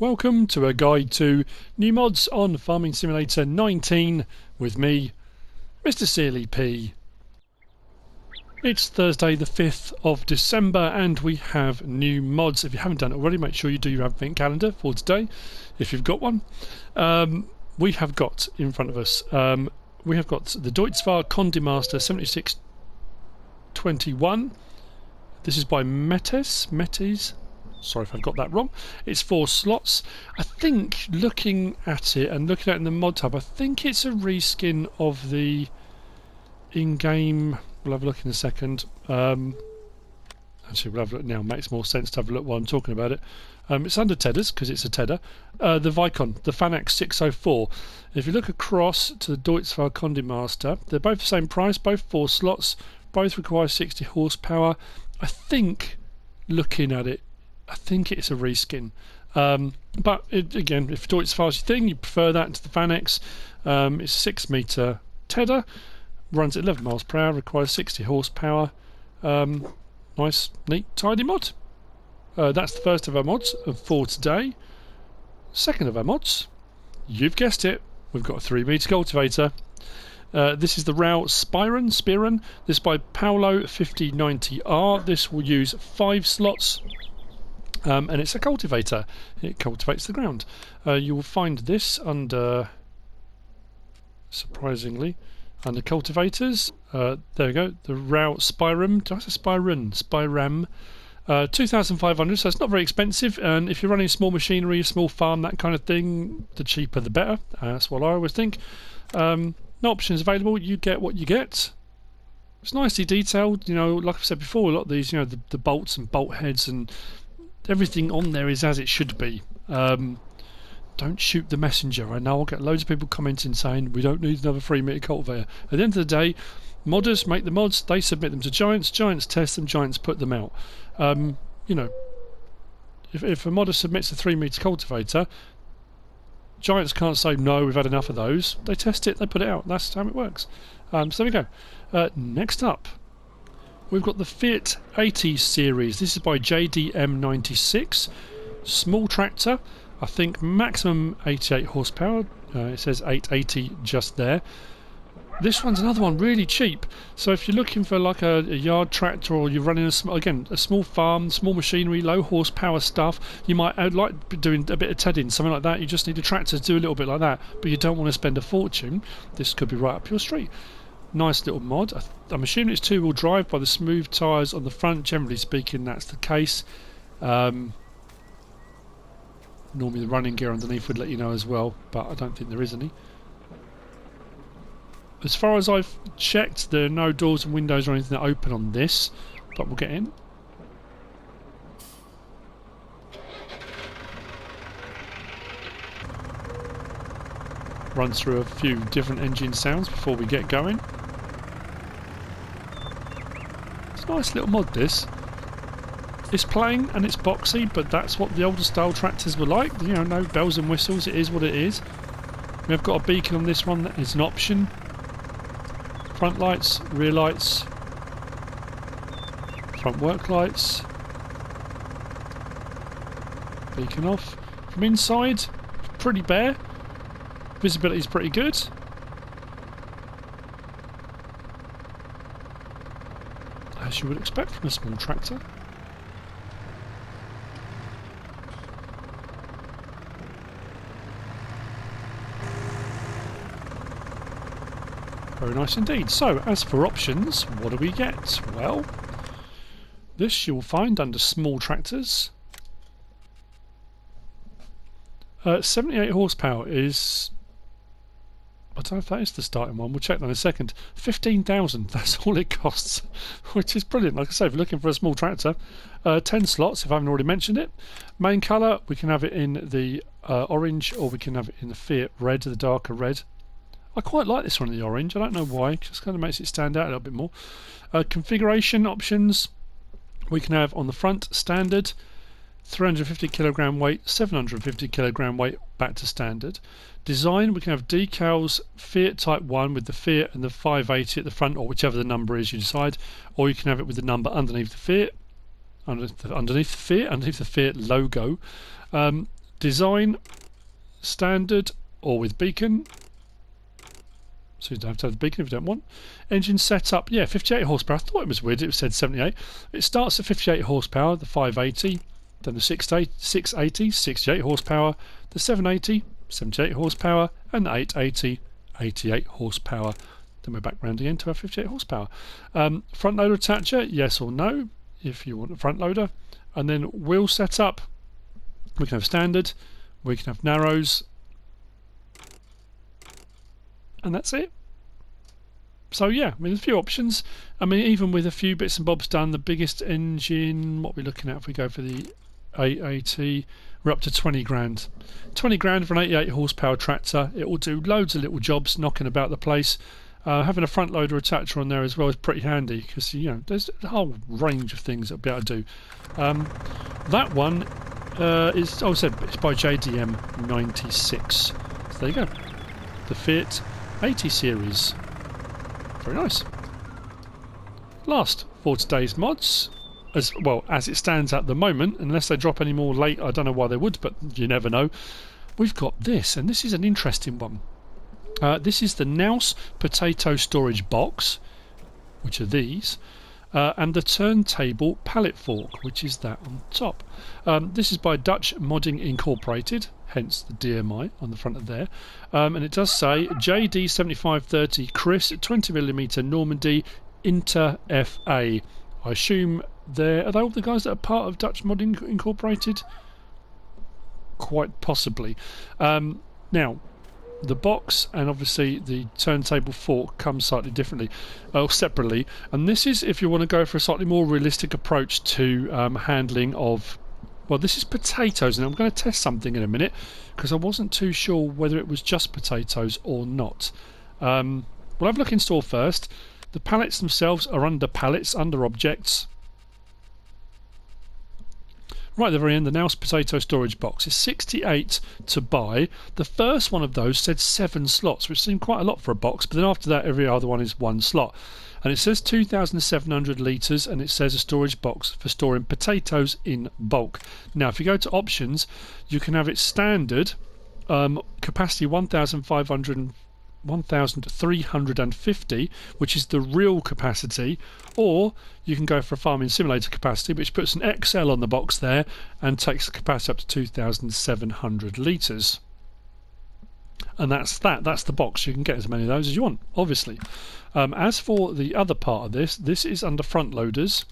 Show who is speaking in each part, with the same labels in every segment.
Speaker 1: Welcome to a guide to new mods on Farming Simulator 19 with me, MrSealyp. It's Thursday the 5th of December and we have new mods. If you haven't done it already, make sure you do your advent calendar for today, if you've got one. We have got in front of us, we have got the Deutzfahr Condemaster 7621. This is by Metes. Sorry if I've got that wrong. It's 4 slots. I think, looking at it and looking at it in the Modhub, I think it's a reskin of the in-game. We'll have a look in a second. Actually, we'll have a look now. It makes more sense to have a look while I'm talking about it. It's under Tedders, because it's a Tedder. The Vicon, the Fanax 604. If you look across to the Deutzfahr Condemaster, they're both the same price, both 4 slots, both require 60 horsepower. I think, looking at it, I think it's a reskin. But again, if Deutzfahr's your thing, you prefer that to the Fanax. It's 6 metre Tedder, runs at 11 miles per hour, requires 60 horsepower. Nice, neat, tidy mod. That's the first of our mods for today. Second of our mods, you've guessed it, we've got a 3 metre cultivator. This is the Rao Spiran. This is by Paolo 5090R. This will use 5 slots. And it's a cultivator. It cultivates the ground. You will find this under, surprisingly, under cultivators. There we go. The Rao Spiram. Did I say Spiran? Spiram. 2,500. So it's not very expensive. And if you're running small machinery, small farm, that kind of thing, the cheaper the better. That's what I always think. No options available. You get what you get. It's nicely detailed. You know, like I've said before, a lot of these, you know, the bolts and bolt heads and everything on there is as it should be. Don't shoot the messenger. I know I'll get loads of people commenting saying we don't need another 3 metre cultivator. At the end of the day, modders make the mods, they submit them to Giants test them, Giants put them out. You know, if a modder submits a 3 metre cultivator, Giants can't say no, we've had enough of those. They test it, they put it out. That's how it works. So there we go. Next up, we've got the Fiat 80 series. This is by JDM96. Small tractor. I think maximum 88 horsepower. It says 880 just there. This one's another one really cheap. So if you're looking for like a yard tractor, or you're running a small farm, small machinery, low horsepower stuff, you might like doing a bit of tedding, something like that. You just need a tractor to do a little bit like that, but you don't want to spend a fortune. This could be right up your street. Nice little mod. I'm assuming it's 2-wheel drive by the smooth tyres on the front. Generally speaking, that's the case. Normally the running gear underneath would let you know as well, but I don't think there is any. As far as I've checked, there are no doors and windows or anything that open on this, but we'll get in. Run through a few different engine sounds before we get going. It's a nice little mod, this. It's plain and it's boxy, but that's what the older style tractors were like. You know, no bells and whistles, it is what it is. We've got a beacon on this one that is an option. Front lights, rear lights, front work lights. Beacon off. From inside, pretty bare. Visibility is pretty good. As you would expect from a small tractor. Very nice indeed. So, as for options, what do we get? Well, this you'll find under small tractors. 78 horsepower is, I don't know if that is the starting one, we'll check that in a second. 15,000, that's all it costs, which is brilliant. Like I say, if you're looking for a small tractor, 10 slots if I haven't already mentioned it. Main colour, we can have it in the orange, or we can have it in the Fiat red, the darker red. I quite like this one in the orange, I don't know why, it just kind of makes it stand out a little bit more. Configuration options, we can have on the front standard, 350 kilogram weight, 750 kilogram weight, back to standard. Design, we can have decals, Fiat Type 1 with the Fiat and the 580 at the front, or whichever the number is you decide, or you can have it with the number underneath the Fiat, underneath the Fiat logo. design, standard, or with beacon. So you don't have to have the beacon if you don't want. Engine setup, yeah, 58 horsepower. I thought it was weird, it said 78. It starts at 58 horsepower, the 580, then the 680, 68 horsepower, the 780, 78 horsepower, and the 880, 88 horsepower. Then we're back round again to our 58 horsepower. Front loader attacher, yes or no, if you want a front loader. And then wheel setup, we can have standard, we can have narrows, and that's it. So yeah, I mean, there's a few options. I mean, even with a few bits and bobs done, the biggest engine, what are we looking at if we go for the 880, we're up to 20 grand. 20 grand for an 88 horsepower tractor. It will do loads of little jobs knocking about the place. Having a front loader attacher on there as well is pretty handy, because you know there's a whole range of things that will be able to do. That one is, oh, I said it's by JDM 96. So there you go. The Fiat 80 series. Very nice. Last for today's mods, as well as it stands at the moment, unless they drop any more late, I don't know why they would, but you never know. We've got this, and this is an interesting one. This is the Naus potato storage box, which are these, and the turntable pallet fork, which is that on top. This is by Dutch Modding Incorporated, hence the DMI on the front of there, and it does say JD 7530 Chris 20mm Normandy Inter FA. I assume are they all the guys that are part of Dutch Modding Incorporated? Quite possibly. Now, the box and obviously the turntable fork come slightly differently, or separately, and this is if you want to go for a slightly more realistic approach to handling of, well, this is potatoes, and I'm going to test something in a minute because I wasn't too sure whether it was just potatoes or not. We'll have a look in store first. The pallets themselves are under pallets, under objects. Right at the very end, the Naus potato storage box is 68 to buy. The first one of those said 7 slots, which seemed quite a lot for a box, but then after that every other one is 1 slot. And it says 2,700 litres, and it says a storage box for storing potatoes in bulk. Now if you go to options, you can have it standard, capacity 1,350, which is the real capacity, or you can go for a farming simulator capacity, which puts an XL on the box there and takes the capacity up to 2,700 litres. And that's the box. You can get as many of those as you want, obviously. As for the other part of this, this is under front loaders,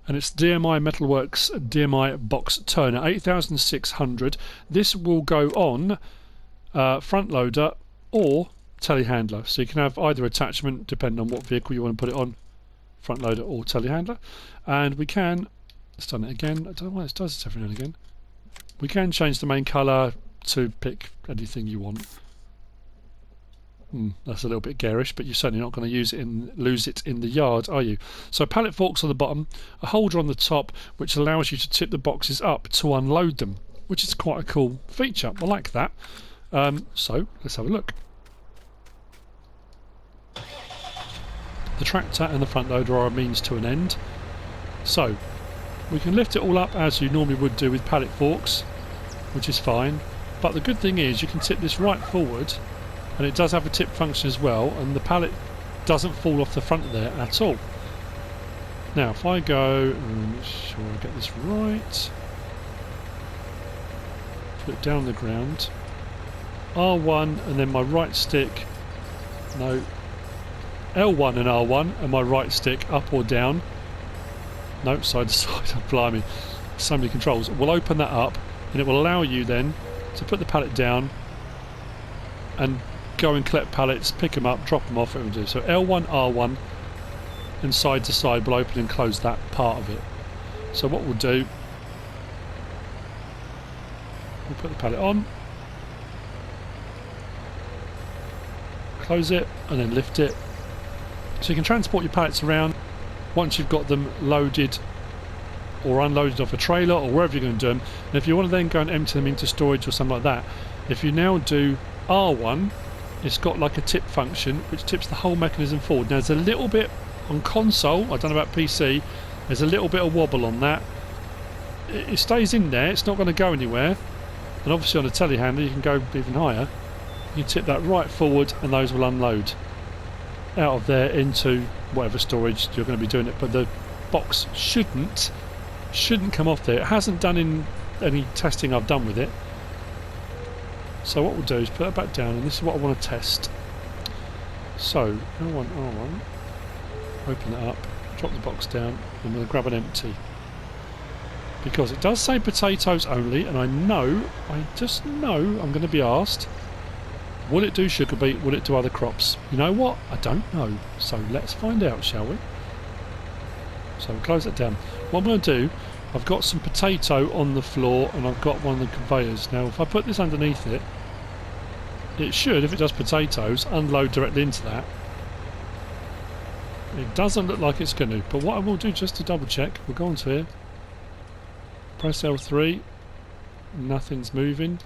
Speaker 1: and it's DMI Metalworks DMI box turner 8600. This will go on front loader or telehandler, so you can have either attachment depending on what vehicle you want to put it on, front loader or telehandler. And we can, it's done it again, I don't know why it does this every now and again, we can change the main colour to pick anything you want. That's a little bit garish, but you're certainly not going to lose it in the yard, are you? So pallet forks on the bottom, a holder on the top which allows you to tip the boxes up to unload them, which is quite a cool feature. I like that. So let's have a look. The tractor and the front loader are a means to an end. So we can lift it all up as you normally would do with pallet forks, which is fine. But the good thing is you can tip this right forward, and it does have a tip function as well, and the pallet doesn't fall off the front of there at all. Now if I go, make sure I get this right, put it down on the ground, R1 and then my right stick, no, L1 and R1 and my right stick up or down, no, side to side, blimey, so many controls, will open that up, and it will allow you then to put the pallet down and go and collect pallets, pick them up, drop them off, it will do. So L1, R1 and side to side will open and close that part of it. So what we'll do, we'll put the pallet on, close it and then lift it. So you can transport your pallets around once you've got them loaded or unloaded off a trailer or wherever you're going to do them. And if you want to then go and empty them into storage or something like that, if you now do R1, it's got like a tip function which tips the whole mechanism forward. Now there's a little bit on console, I don't know about PC, there's a little bit of wobble on that, it stays in there, it's not going to go anywhere. And obviously on a telehandler you can go even higher. You tip that right forward and those will unload out of there into whatever storage you're going to be doing it. But the box shouldn't come off there. It hasn't done in any testing I've done with it. So what we'll do is put that back down, and this is what I want to test. So R1, open it up, drop the box down, and I'm going to grab an empty. Because it does say potatoes only, and I just know I'm going to be asked, will it do sugar beet, will it do other crops? You know what? I don't know. So let's find out, shall we? So we'll close that down. What I'm going to do, I've got some potato on the floor, and I've got one of the conveyors. Now if I put this underneath it, it should, if it does potatoes, unload directly into that. It doesn't look like it's going to, but what I will do just to double check, we'll go onto here, press L3, nothing's moving,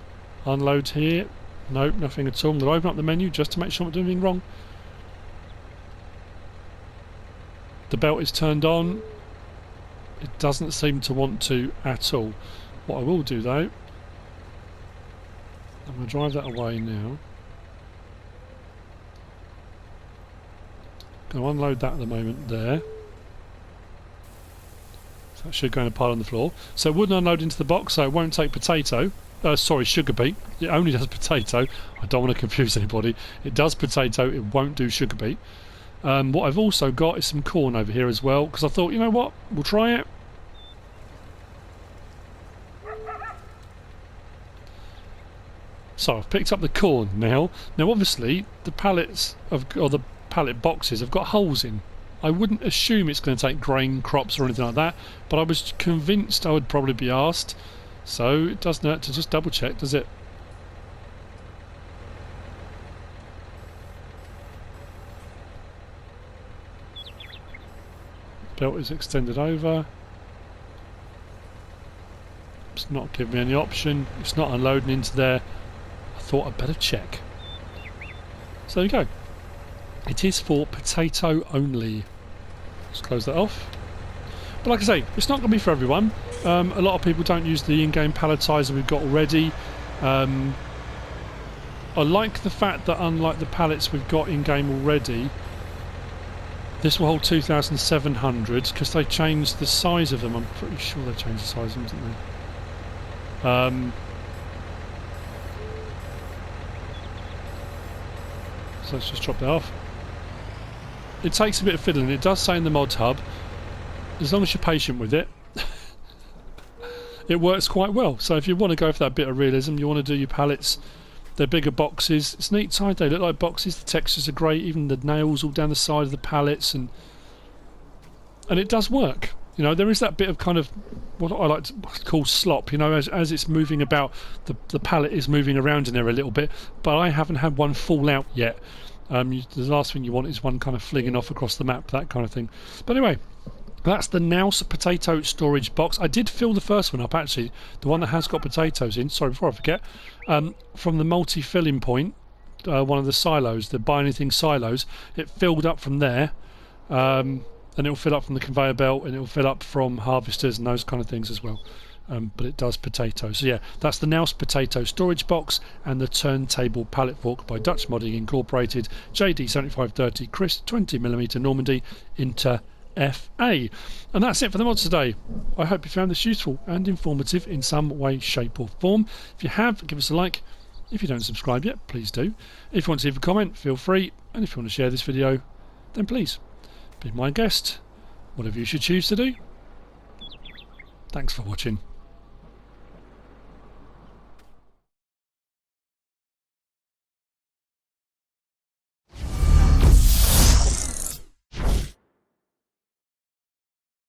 Speaker 1: unload here, nope, nothing at all. I'm going to open up the menu just to make sure I'm not doing anything wrong. The belt is turned on, it doesn't seem to want to at all. What I will do though, I'm going to drive that away now. Going to unload that at the moment there. So that should go in a pile on the floor. So it wouldn't unload into the box, so it won't take potato. Sorry, sugar beet. It only does potato. I don't want to confuse anybody. It does potato, it won't do sugar beet. What I've also got is some corn over here as well, because I thought, you know what, we'll try it. So I've picked up the corn now. Now obviously the pallets or the pallet boxes have got holes in. I wouldn't assume it's going to take grain crops or anything like that, but I was convinced I would probably be asked. So it doesn't hurt to just double check, does it? Belt is extended over. It's not giving me any option. It's not unloading into there. I thought I'd better check. So there you go. It is for potato only. Let's close that off. But like I say, it's not going to be for everyone. A lot of people don't use the in-game palletizer we've got already. I like the fact that unlike the pallets we've got in-game already, this will hold 2,700 because they changed the size of them. I'm pretty sure they changed the size of them, didn't they? So let's just drop that off. It takes a bit of fiddling. It does say in the Modhub, as long as you're patient with it, it works quite well. So if you want to go for that bit of realism, you want to do your pallets, they're bigger boxes. It's neat side, they look like boxes, the textures are great, even the nails all down the side of the pallets, and it does work. You know, there is that bit of kind of what I like to call slop, you know, as it's moving about, the pallet is moving around in there a little bit, but I haven't had one fall out yet. The last thing you want is one kind of flinging off across the map, that kind of thing. But anyway, that's the Naus potato storage box. I did fill the first one up actually, the one that has got potatoes in, sorry before I forget, from the multi-filling point, one of the silos, the buy anything silos, it filled up from there, and it'll fill up from the conveyor belt, and it'll fill up from harvesters and those kind of things as well. But it does potatoes. So yeah, that's the Naus potato storage box and the turntable pallet fork by Dutch Modding Incorporated, JD7530 Chris 20mm Normandy Inter FA. And that's it for the mods today. I hope you found this useful and informative in some way, shape or form. If you have, give us a like. If you don't subscribe yet, please do. If you want to leave a comment, feel free. And if you want to share this video, then please be my guest. Whatever you should choose to do. Thanks for watching.